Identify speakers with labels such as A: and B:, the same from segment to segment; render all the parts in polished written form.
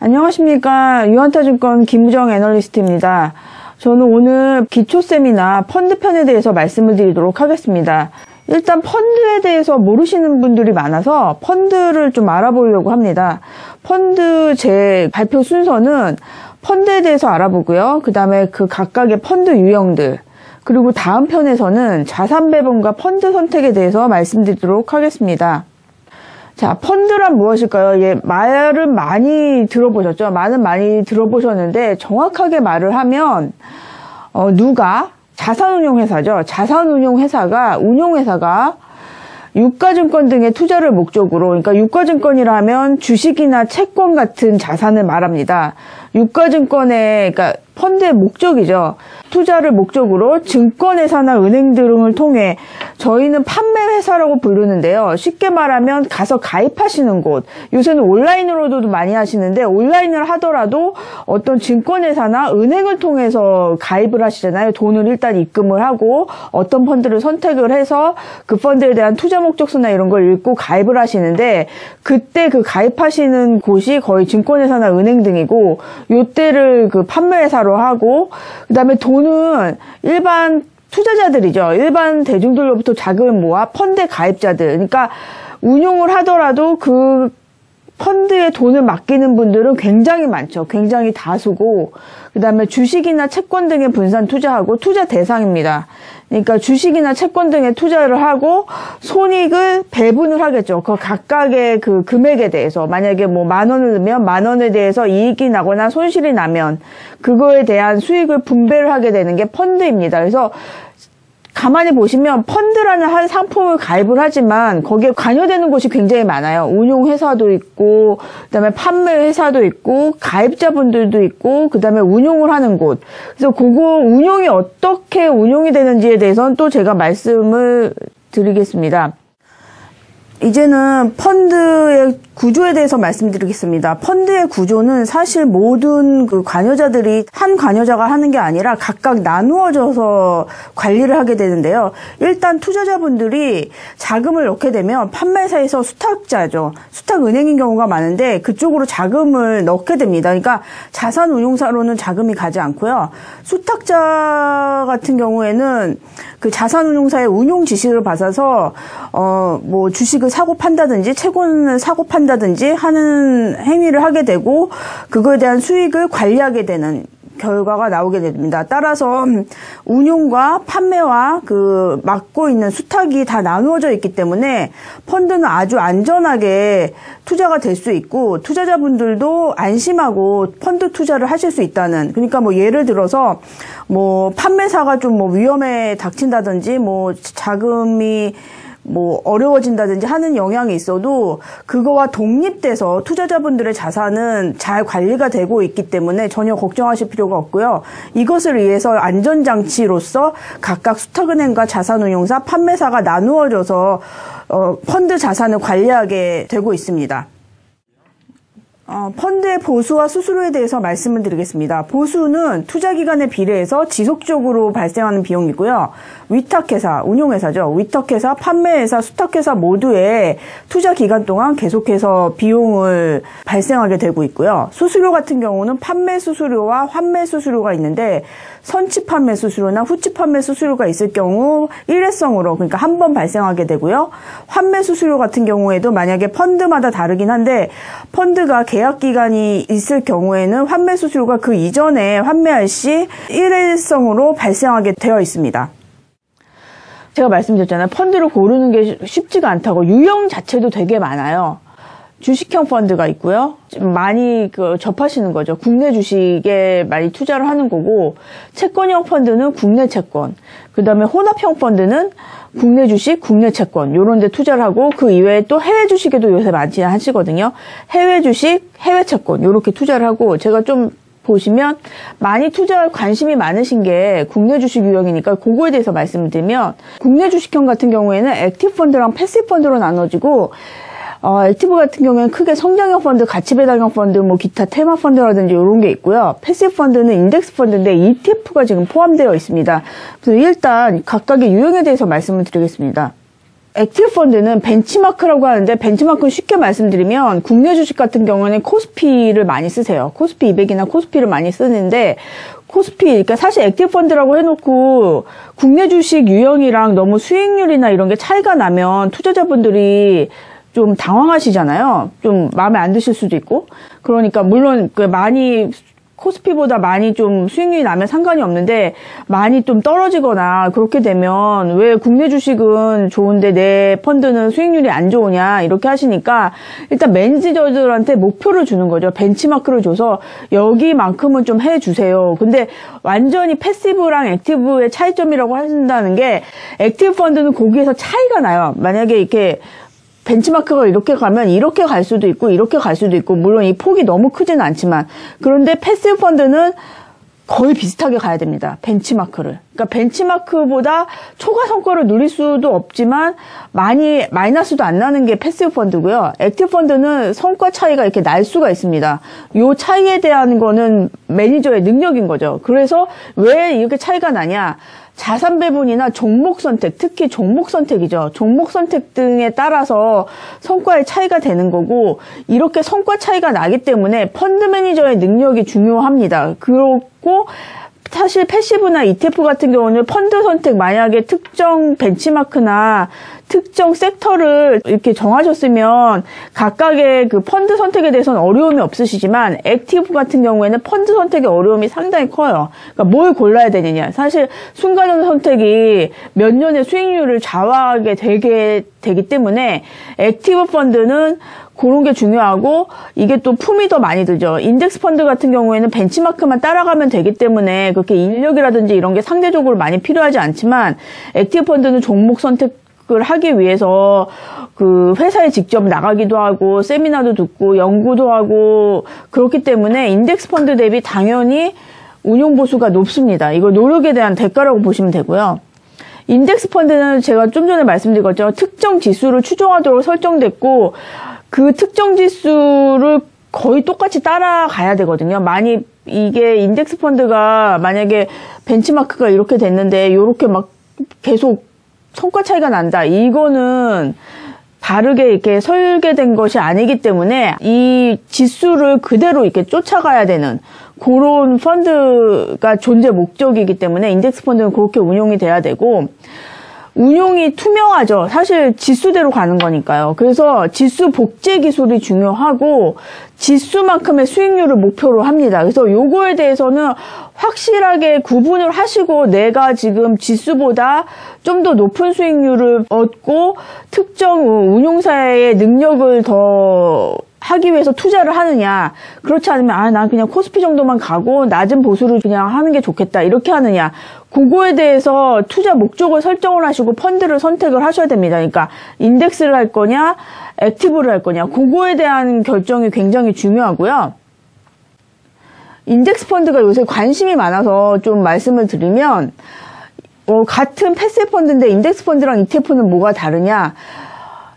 A: 안녕하십니까. 유한타증권 김우정 애널리스트입니다. 저는 오늘 기초세미나 펀드 편에 대해서 말씀을 드리도록 하겠습니다. 일단 펀드에 대해서 모르시는 분들이 많아서 펀드를 좀 알아보려고 합니다. 펀드 제 발표 순서는 펀드에 대해서 알아보고요. 그 다음에 그 각각의 펀드 유형들, 그리고 다음 편에서는 자산 배분과 펀드 선택에 대해서 말씀드리도록 하겠습니다. 자, 펀드란 무엇일까요? 예, 말은 많이 들어보셨죠? 많이 들어보셨는데 정확하게 말을 하면 누가? 자산운용회사죠. 자산운용회사가 유가증권 등의 투자를 목적으로, 그러니까 유가증권이라면 주식이나 채권 같은 자산을 말합니다. 유가증권의, 그러니까 펀드의 목적이죠. 투자를 목적으로 증권회사나 은행 등을 통해 저희는 판매회사라고 부르는데요. 쉽게 말하면 가서 가입하시는 곳. 요새는 온라인으로도 많이 하시는데 온라인을 하더라도 어떤 증권회사나 은행을 통해서 가입을 하시잖아요. 돈을 일단 입금을 하고 어떤 펀드를 선택을 해서 그 펀드에 대한 투자 목적서나 이런 걸 읽고 가입을 하시는데 그때 그 가입하시는 곳이 거의 증권회사나 은행 등이고 요때를 그 판매회사로 하고 그다음에 돈은 일반 투자자들이죠. 일반 대중들로부터 자금을 모아 펀드 가입자들. 그러니까 운용을 하더라도 그 펀드에 돈을 맡기는 분들은 굉장히 많죠. 굉장히 다수고 그다음에 주식이나 채권 등에 분산 투자하고 투자 대상입니다. 그러니까 주식이나 채권 등에 투자를 하고 손익을 배분을 하겠죠. 그 각각의 그 금액에 대해서 만약에 뭐 10,000원을 넣으면 10,000원에 대해서 이익이 나거나 손실이 나면 그거에 대한 수익을 분배를 하게 되는 게 펀드입니다. 그래서 가만히 보시면 펀드라는 한 상품을 가입을 하지만 거기에 관여되는 곳이 굉장히 많아요. 운용회사도 있고 그다음에 판매회사도 있고 가입자분들도 있고 그다음에 운용을 하는 곳. 그래서 그거 운용이 어떻게 운용이 되는지에 대해서는 또 제가 말씀을 드리겠습니다. 이제는 펀드의 구조에 대해서 말씀드리겠습니다. 펀드의 구조는 사실 모든 그 관여자들이 한 관여자가 하는 게 아니라 각각 나누어져서 관리를 하게 되는데요. 일단 투자자분들이 자금을 넣게 되면 판매사에서 수탁자죠. 수탁은행인 경우가 많은데 그쪽으로 자금을 넣게 됩니다. 그러니까 자산운용사로는 자금이 가지 않고요. 수탁자 같은 경우에는 그 자산운용사의 운용 지시를 받아서 뭐 주식을 사고 판다든지 채권을 사고 판다든지 하는 행위를 하게 되고 그거에 대한 수익을 관리하게 되는 결과가 나오게 됩니다. 따라서 운용과 판매와 그 맡고 있는 수탁이 다 나누어져 있기 때문에 펀드는 아주 안전하게 투자가 될 수 있고 투자자분들도 안심하고 펀드 투자를 하실 수 있다는, 그러니까 뭐 예를 들어서 뭐 판매사가 좀 뭐 위험에 닥친다든지 뭐 자금이 뭐 어려워진다든지 하는 영향이 있어도 그거와 독립돼서 투자자분들의 자산은 잘 관리가 되고 있기 때문에 전혀 걱정하실 필요가 없고요. 이것을 위해서 안전장치로서 각각 수탁은행과 자산운용사, 판매사가 나누어져서 펀드 자산을 관리하게 되고 있습니다. 펀드의 보수와 수수료에 대해서 말씀을 드리겠습니다. 보수는 투자기간에 비례해서 지속적으로 발생하는 비용이고요. 위탁회사, 운용회사죠. 위탁회사, 판매회사, 수탁회사 모두의 투자기간 동안 계속해서 비용을 발생하게 되고 있고요. 수수료 같은 경우는 판매 수수료와 환매 수수료가 있는데 선취 판매 수수료나 후취 판매 수수료가 있을 경우 일회성으로, 그러니까 한 번 발생하게 되고요. 환매 수수료 같은 경우에도 만약에 펀드마다 다르긴 한데 펀드가 계약 기간이 있을 경우에는 환매 수수료가 그 이전에 환매할 시 일회성으로 발생하게 되어 있습니다. 제가 말씀드렸잖아요. 펀드를 고르는 게 쉽지가 않다고. 유형 자체도 되게 많아요. 주식형 펀드가 있고요. 많이 접하시는 거죠. 국내 주식에 많이 투자를 하는 거고, 채권형 펀드는 국내 채권, 그 다음에 혼합형 펀드는 국내 주식, 국내 채권 요런 데 투자를 하고 그 이외에 또 해외 주식에도 요새 많이 하시거든요. 해외 주식, 해외 채권 요렇게 투자를 하고, 제가 좀 보시면 많이 투자할 관심이 많으신 게 국내 주식 유형이니까 그거에 대해서 말씀을 드리면, 국내 주식형 같은 경우에는 액티브 펀드랑 패시브 펀드로 나눠지고, 액티브 같은 경우에는 크게 성장형 펀드, 가치배당형 펀드, 뭐 기타 테마 펀드라든지 이런 게 있고요. 패시브 펀드는 인덱스 펀드인데 ETF가 지금 포함되어 있습니다. 그래서 일단 각각의 유형에 대해서 말씀을 드리겠습니다. 액티브 펀드는 벤치마크라고 하는데, 벤치마크는 쉽게 말씀드리면 국내 주식 같은 경우는 코스피를 많이 쓰세요. 코스피 200이나 코스피를 많이 쓰는데, 코스피, 그러니까 사실 액티브 펀드라고 해놓고 국내 주식 유형이랑 너무 수익률이나 이런 게 차이가 나면 투자자분들이 좀 당황하시잖아요. 좀 마음에 안 드실 수도 있고. 그러니까 물론 많이 코스피보다 많이 좀 수익률이 나면 상관이 없는데, 많이 좀 떨어지거나 그렇게 되면 왜 국내 주식은 좋은데 내 펀드는 수익률이 안 좋으냐 이렇게 하시니까, 일단 매니저들한테 목표를 주는 거죠. 벤치마크를 줘서 여기만큼은 좀 해주세요. 근데 완전히 패시브랑 액티브의 차이점이라고 하신다는 게, 액티브 펀드는 거기에서 차이가 나요. 만약에 이렇게 벤치마크가 이렇게 가면 이렇게 갈 수도 있고 이렇게 갈 수도 있고, 물론 이 폭이 너무 크지는 않지만, 그런데 패시브 펀드는 거의 비슷하게 가야 됩니다. 벤치마크를. 그러니까 벤치마크보다 초과 성과를 누릴 수도 없지만 많이 마이너스도 안 나는 게 패시브 펀드고요. 액티브 펀드는 성과 차이가 이렇게 날 수가 있습니다. 요 차이에 대한 거는 매니저의 능력인 거죠. 그래서 왜 이렇게 차이가 나냐? 자산 배분이나 종목 선택, 특히 종목 선택이죠. 종목 선택 등에 따라서 성과의 차이가 되는 거고, 이렇게 성과 차이가 나기 때문에 펀드 매니저의 능력이 중요합니다. 그렇고 사실 패시브나 ETF 같은 경우는 펀드 선택, 만약에 특정 벤치마크나 특정 섹터를 이렇게 정하셨으면 각각의 그 펀드 선택에 대해서는 어려움이 없으시지만, 액티브 같은 경우에는 펀드 선택의 어려움이 상당히 커요. 그러니까 뭘 골라야 되느냐. 사실 순간적 선택이 몇 년의 수익률을 좌우하게 되기 때문에 액티브 펀드는 그런 게 중요하고, 이게 또 품이 더 많이 들죠. 인덱스 펀드 같은 경우에는 벤치마크만 따라가면 되기 때문에 그렇게 인력이라든지 이런 게 상대적으로 많이 필요하지 않지만, 액티브 펀드는 종목 선택을 하기 위해서 그 회사에 직접 나가기도 하고 세미나도 듣고 연구도 하고 그렇기 때문에 인덱스 펀드 대비 당연히 운용 보수가 높습니다. 이거 노력에 대한 대가라고 보시면 되고요. 인덱스 펀드는 제가 좀 전에 말씀드린 것처럼 특정 지수를 추종하도록 설정됐고, 그 특정 지수를 거의 똑같이 따라가야 되거든요. 많이 이게 인덱스 펀드가 만약에 벤치마크가 이렇게 됐는데 이렇게 막 계속 성과 차이가 난다. 이거는 다르게 이렇게 설계된 것이 아니기 때문에 이 지수를 그대로 이렇게 쫓아가야 되는 그런 펀드가 존재 목적이기 때문에 인덱스 펀드는 그렇게 운용이 돼야 되고, 운용이 투명하죠. 사실 지수대로 가는 거니까요. 그래서 지수 복제 기술이 중요하고 지수만큼의 수익률을 목표로 합니다. 그래서 요거에 대해서는 확실하게 구분을 하시고, 내가 지금 지수보다 좀 더 높은 수익률을 얻고 특정 운용사의 능력을 더 하기 위해서 투자를 하느냐, 그렇지 않으면 난 그냥 코스피 정도만 가고 낮은 보수를 그냥 하는 게 좋겠다 이렇게 하느냐, 그거에 대해서 투자 목적을 설정을 하시고 펀드를 선택을 하셔야 됩니다. 그러니까 인덱스를 할 거냐 액티브를 할 거냐, 그거에 대한 결정이 굉장히 중요하고요. 인덱스 펀드가 요새 관심이 많아서 좀 말씀을 드리면, 같은 패시브 펀드인데 인덱스 펀드랑 ETF는 뭐가 다르냐?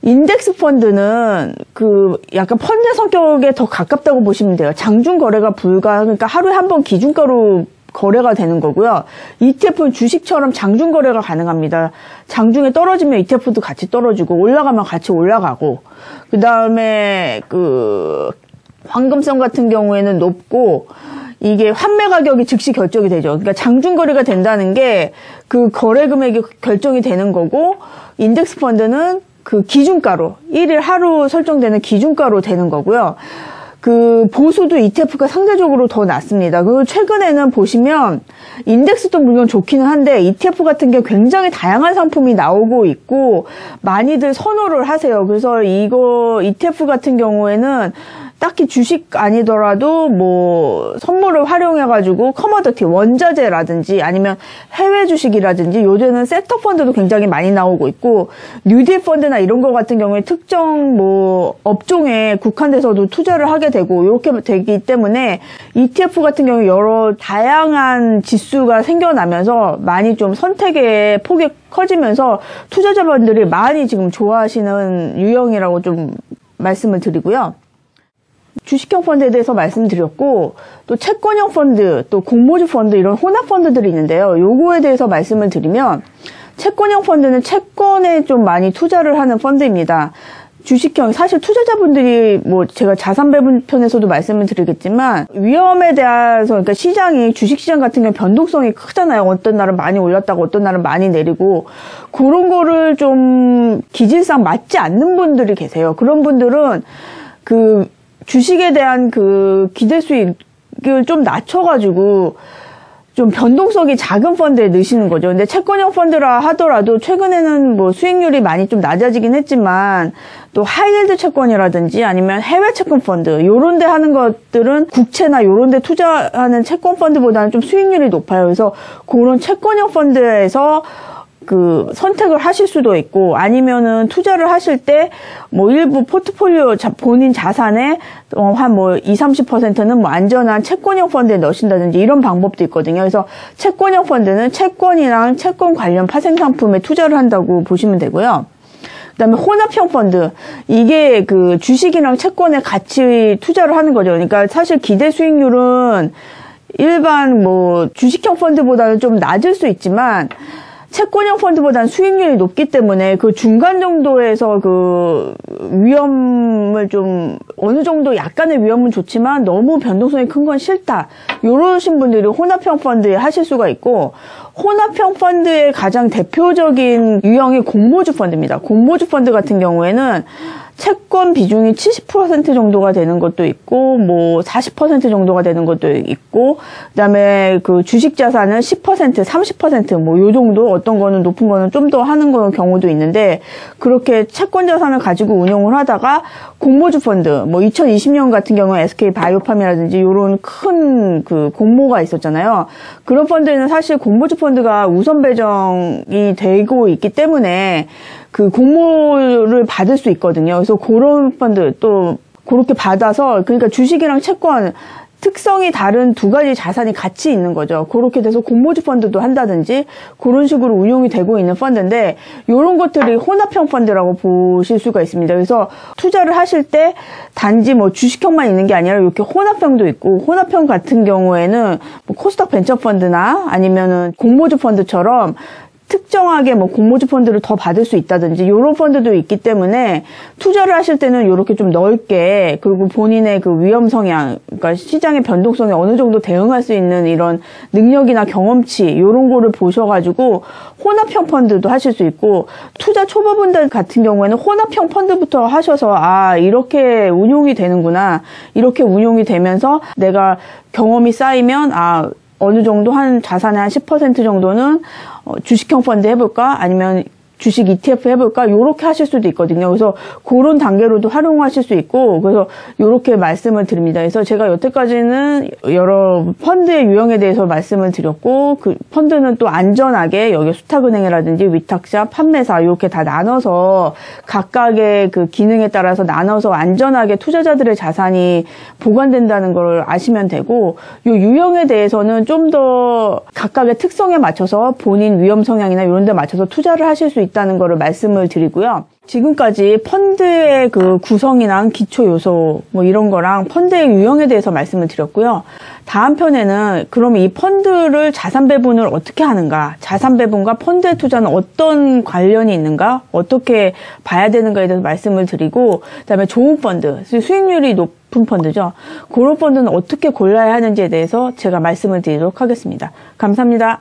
A: 인덱스 펀드는 그 약간 펀드 성격에 더 가깝다고 보시면 돼요. 장중 거래가 그러니까 하루에 한 번 기준가로 거래가 되는 거고요. ETF는 주식처럼 장중 거래가 가능합니다. 장중에 떨어지면 ETF도 같이 떨어지고, 올라가면 같이 올라가고, 그 다음에 그 황금성 같은 경우에는 높고, 이게 환매 가격이 즉시 결정이 되죠. 그러니까 장중 거래가 된다는 게 그 거래 금액이 결정이 되는 거고, 인덱스 펀드는 그 기준가로, 1일 하루 설정되는 기준가로 되는 거고요. 그 보수도 ETF가 상대적으로 더 낮습니다. 그리고 최근에는 보시면 인덱스도 물론 좋기는 한데 ETF 같은 게 굉장히 다양한 상품이 나오고 있고 많이들 선호를 하세요. 그래서 이거 ETF 같은 경우에는 딱히 주식 아니더라도 뭐 선물을 활용해가지고 커머더티, 원자재라든지 아니면 해외 주식이라든지, 요즘은 섹터 펀드도 굉장히 많이 나오고 있고, 뉴딜 펀드나 이런 거 같은 경우에 특정 뭐 업종에 국한돼서도 투자를 하게 되고 이렇게 되기 때문에 ETF 같은 경우 여러 다양한 지수가 생겨나면서 많이 좀 선택의 폭이 커지면서 투자자분들이 많이 지금 좋아하시는 유형이라고 좀 말씀을 드리고요. 주식형 펀드에 대해서 말씀드렸고, 또 채권형 펀드, 또 공모주 펀드, 이런 혼합 펀드들이 있는데요. 요거에 대해서 말씀을 드리면, 채권형 펀드는 채권에 좀 많이 투자를 하는 펀드입니다. 주식형, 사실 투자자분들이 뭐 제가 자산 배분 편에서도 말씀을 드리겠지만 위험에 대해서 그러니까 시장이 주식시장 같은 경우 변동성이 크잖아요. 어떤 날은 많이 올랐다고 어떤 날은 많이 내리고 그런 거를 좀 기질상 맞지 않는 분들이 계세요. 그런 분들은 그 주식에 대한 그 기대 수익을 좀 낮춰가지고 좀 변동성이 작은 펀드에 넣으시는 거죠. 근데 채권형 펀드라 하더라도 최근에는 뭐 수익률이 많이 좀 낮아지긴 했지만 또 하이힐드 채권이라든지 아니면 해외 채권 펀드 요런 데 하는 것들은 국채나 요런 데 투자하는 채권 펀드보다는 좀 수익률이 높아요. 그래서 그런 채권형 펀드에서 그 선택을 하실 수도 있고 아니면은 투자를 하실 때 뭐 일부 포트폴리오 본인 자산의 한 뭐 20-30%는 뭐 안전한 채권형 펀드에 넣으신다든지 이런 방법도 있거든요. 그래서 채권형 펀드는 채권이랑 채권 관련 파생 상품에 투자를 한다고 보시면 되고요. 그다음에 혼합형 펀드 이게 그 주식이랑 채권에 같이 투자를 하는 거죠. 그러니까 사실 기대 수익률은 일반 뭐 주식형 펀드보다는 좀 낮을 수 있지만 채권형 펀드보다는 수익률이 높기 때문에 그 중간 정도에서 그 위험을 좀 어느 정도 약간의 위험은 좋지만 너무 변동성이 큰 건 싫다. 이러신 분들이 혼합형 펀드에 하실 수가 있고 혼합형 펀드의 가장 대표적인 유형이 공모주 펀드입니다. 공모주 펀드 같은 경우에는 채권 비중이 70% 정도가 되는 것도 있고, 뭐 40% 정도가 되는 것도 있고, 그다음에 그 주식 자산은 10%, 30% 뭐 요 정도 어떤 거는 높은 거는 좀 더 하는 경우도 있는데 그렇게 채권 자산을 가지고 운용을 하다가 공모주 펀드, 뭐 2020년 같은 경우에 SK 바이오팜이라든지 요런 큰 그 공모가 있었잖아요. 그런 펀드는 사실 공모주 펀드가 우선 배정이 되고 있기 때문에 그 공모를 받을 수 있거든요. 그래서 그런 펀드 또 그렇게 받아서 그러니까 주식이랑 채권 특성이 다른 두 가지 자산이 같이 있는 거죠. 그렇게 돼서 공모주 펀드도 한다든지 그런 식으로 운용이 되고 있는 펀드인데 이런 것들이 혼합형 펀드라고 보실 수가 있습니다. 그래서 투자를 하실 때 단지 뭐 주식형만 있는 게 아니라 이렇게 혼합형도 있고 혼합형 같은 경우에는 뭐 코스닥 벤처 펀드나 아니면은 공모주 펀드처럼 특정하게 뭐 공모주 펀드를 더 받을 수 있다든지 이런 펀드도 있기 때문에 투자를 하실 때는 이렇게 좀 넓게 그리고 본인의 그 위험 성향, 그러니까 시장의 변동성에 어느 정도 대응할 수 있는 이런 능력이나 경험치 이런 거를 보셔가지고 혼합형 펀드도 하실 수 있고 투자 초보분들 같은 경우에는 혼합형 펀드부터 하셔서 아 이렇게 운용이 되는구나 이렇게 운용이 되면서 내가 경험이 쌓이면 아 어느 정도 한 자산의 한 10% 정도는 주식형 펀드 해볼까? 아니면 주식 ETF 해볼까? 요렇게 하실 수도 있거든요. 그래서 그런 단계로도 활용하실 수 있고, 그래서 요렇게 말씀을 드립니다. 그래서 제가 여태까지는 여러 펀드의 유형에 대해서 말씀을 드렸고, 그 펀드는 또 안전하게 여기 수탁은행이라든지 위탁자, 판매사 이렇게 다 나눠서 각각의 그 기능에 따라서 나눠서 안전하게 투자자들의 자산이 보관된다는 걸 아시면 되고, 요 유형에 대해서는 좀 더 각각의 특성에 맞춰서 본인 위험 성향이나 이런 데 맞춰서 투자를 하실 수 있다는 거를 말씀을 드리고요. 지금까지 펀드의 그 구성이랑 기초 요소 뭐 이런 거랑 펀드의 유형에 대해서 말씀을 드렸고요. 다음 편에는 그럼 이 펀드를 자산 배분을 어떻게 하는가, 자산 배분과 펀드의 투자는 어떤 관련이 있는가, 어떻게 봐야 되는가에 대해서 말씀을 드리고, 그다음에 좋은 펀드, 수익률이 높은 펀드죠. 그런 펀드는 어떻게 골라야 하는지에 대해서 제가 말씀을 드리도록 하겠습니다. 감사합니다.